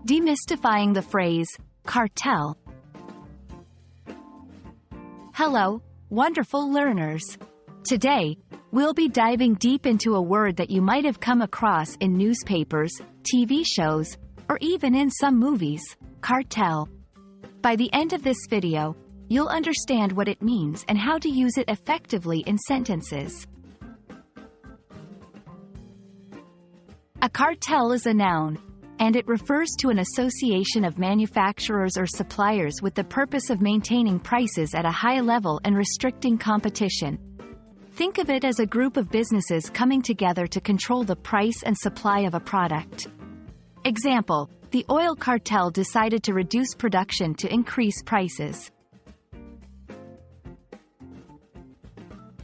Demystifying the phrase cartel. Hello, wonderful learners. Today, we'll be diving deep into a word that you might have come across in newspapers, TV shows, or even in some movies: cartel. By the end of this video, you'll understand what it means and how to use it effectively in sentences. A cartel is a noun, and it refers to an association of manufacturers or suppliers with the purpose of maintaining prices at a high level and restricting competition. Think of it as a group of businesses coming together to control the price and supply of a product. Example: the oil cartel decided to reduce production to increase prices.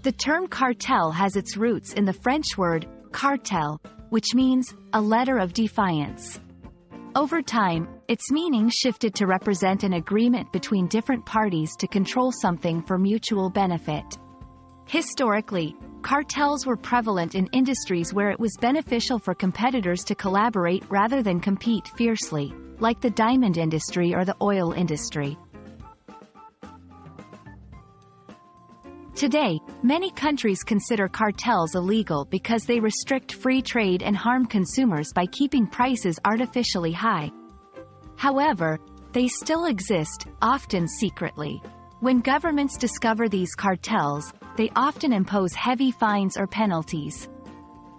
The term cartel has its roots in the French word cartel, which means a letter of defiance. Over time, its meaning shifted to represent an agreement between different parties to control something for mutual benefit. Historically, cartels were prevalent in industries where it was beneficial for competitors to collaborate rather than compete fiercely, like the diamond industry or the oil industry. Today, many countries consider cartels illegal because they restrict free trade and harm consumers by keeping prices artificially high. However, they still exist, often secretly. When governments discover these cartels, they often impose heavy fines or penalties.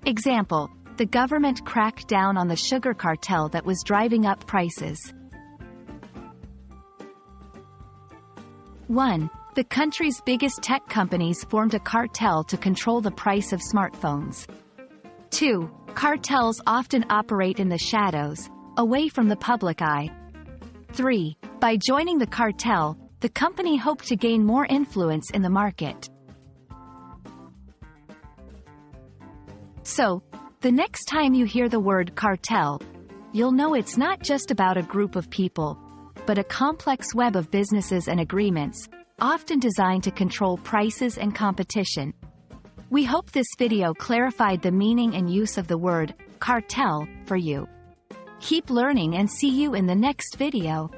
Example: the government cracked down on the sugar cartel that was driving up prices. 1. The country's biggest tech companies formed a cartel to control the price of smartphones. 2. Cartels often operate in the shadows, away from the public eye. 3. By joining the cartel, the company hoped to gain more influence in the market. So, the next time you hear the word cartel, you'll know it's not just about a group of people, but a complex web of businesses and agreements, often designed to control prices and competition. We hope this video clarified the meaning and use of the word cartel for you. Keep learning and see you in the next video.